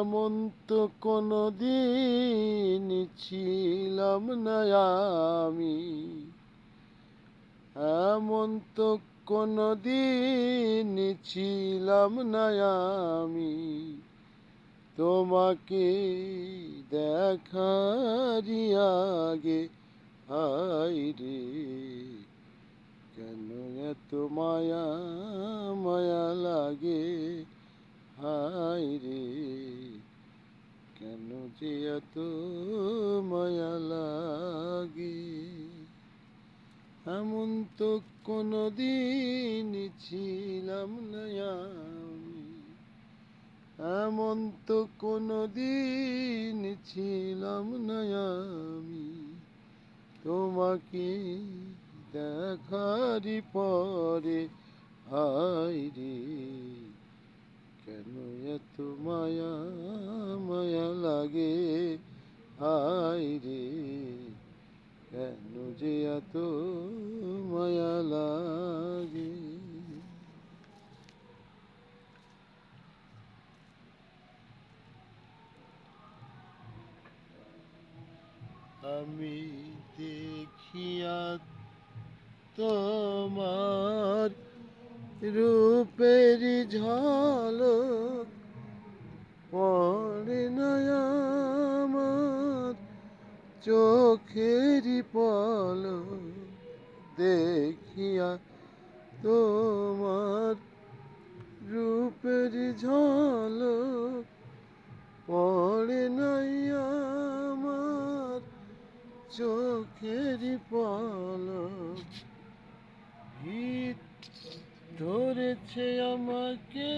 এমন তো কোনোদিন ছিলাম না আমি, এমন তো কোনোদিন ছিলাম না আমি, তোমাকে দেখারই আগে। হায় রে, কেন এত মায়া মায়া লাগে। হায় রে, কেন যে এত মায়া লাগে। এমন তো কোনোদিন ছিলাম না আমি, এমন তো কোনোদিন ছিলাম না আমি, তোমাকে দেখারই পরে। হায় রে, কেন এত মায়া মায়া লাগে। হায় রে, কেন যে এত মায়া লাগে। আমি দেখিয়া তোমার রূপের ঝলক পড়ে না আমার চোখের পলক। দেখিয়া তোমার রূপের ঝলক পড়ে নাই আমার চোখের পলক। ভিত ধরেছে আমাকে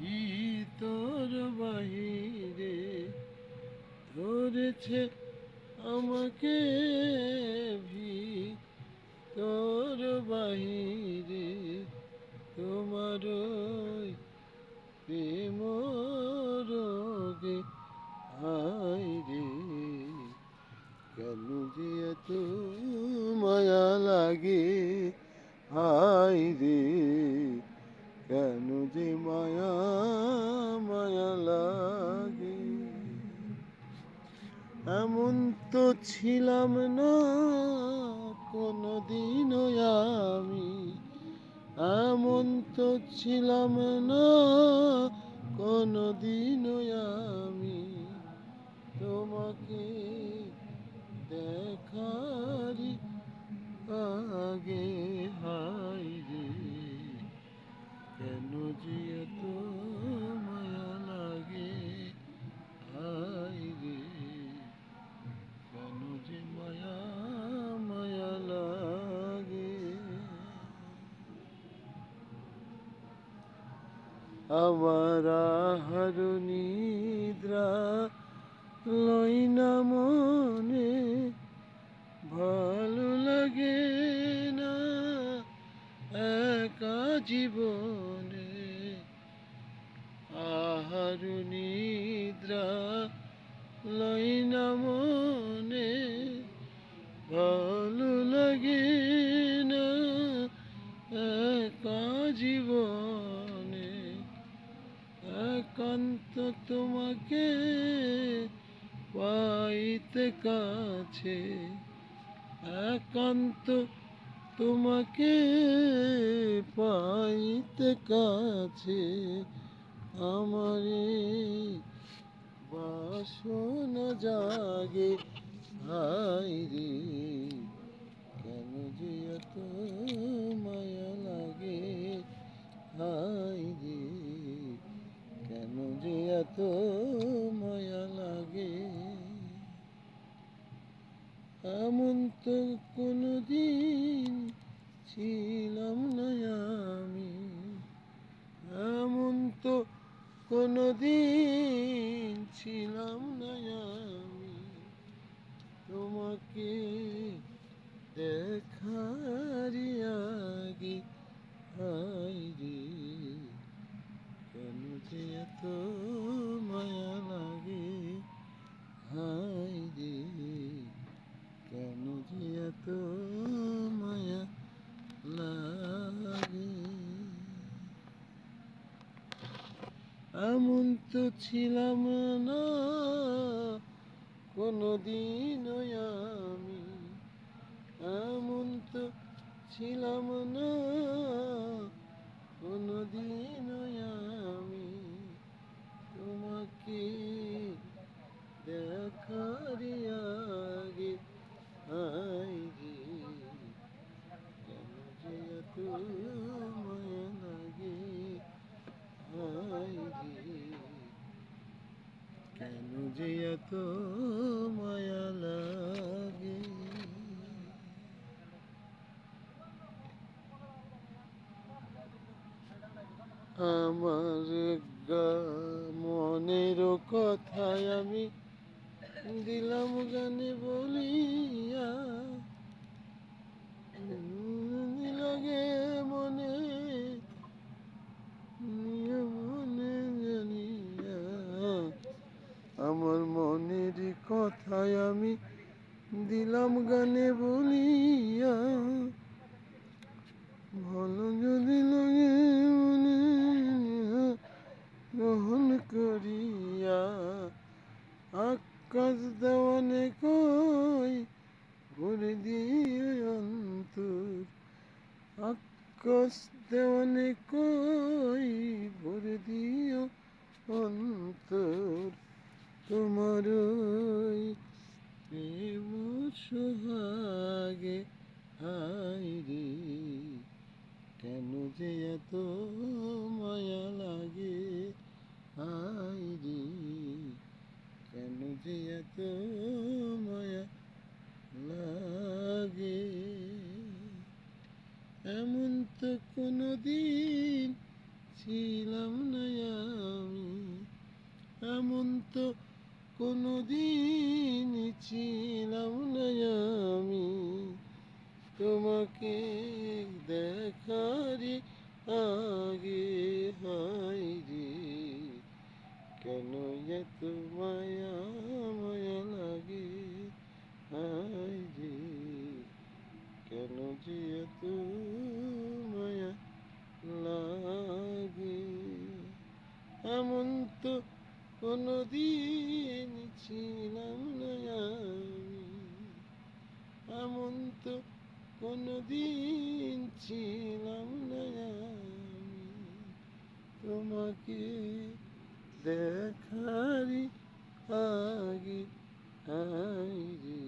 ভিতর বাহিরে, ধরেছে আমাকে ভিতর বাহিরে। তোমার প্রেম রোগে। হায় রে, কেন যে এত মায়া লাগে। হায় রে, কেন যে মায়া মায়া লাগে। এমন তো ছিলাম না কোনোদিনও আমি, এমন তো ছিলাম না কোনোদিনও আমি, তোমাকে দেখারই আগে। হায় রে, কেন যে এত মায়া লাগে। হায় রে, কেন যে মায়া মায়া লাগে। আমার আহার নিদ্রা লই না মনে, ভালো লাগে না একা জীবনে। আহার নিদ্রা লই না মনে, ভালো লাগে না একা জীবনে। একান্ত তোমাকে পাইতে কাছে, একান্ত তোমাকে পাইতে কাছে। আমারে বাসনা জাগে। হায় রে, কেন যে এত মায়া লাগে। হায় রে, কেন যে এত মায়া লাগে। এমন তো কোনোদিন ছিলাম না আমি, এমন তো কোনোদিন ছিলাম না আমি, তোমাকে দেখারই আগে। হায় রে, কেন যে এত মায়া লাগে। হায় রে, কেন যে এত মায়া লাগে। এমন তো ছিলাম না কোনদিনও আমি, এমন তো ছিলাম না কোনদিনও আমি, তোমাকে দেখার আগে হায় রে কেন যে এত মায়া লাগে, হায় রে কেন যে এত মায়া লাগে। আমার মনের কথায় আমি দিলাম গানে বলিয়া, লাগে মনে নিয়ে মনে জানিয়া, আমার মনের কথায় আমি দিলাম গানে বলিয়া, ভালো যদি লাগে মনে গ্রহণ করিয়া, আকাশ দেওয়ানে কই ভরে দিয়ে অন্তর, আকাশ দেওয়ানে কই ভরে দিও অন্তর, তোমার ওই প্রেম সোহাগে হায় রে কেন যে এত মায়া লাগে, হায় রে কেন যে এত মায়া লাগে। এমন তো কোনোদিন ছিলাম না আমি, এমন তো কোনোদিন ছিলাম না আমি, তোমাকে দেখারই আগে হায় রে কেন এত মায়া মায়া লাগে, হায় রে কেন যে এত মায়া লাগে। এমন তো কোনোদিন ছিলাম না আমি, এমন তো কোনোদিন ছিলাম না আমি, তোমাকে দেখারই আগে হায় রে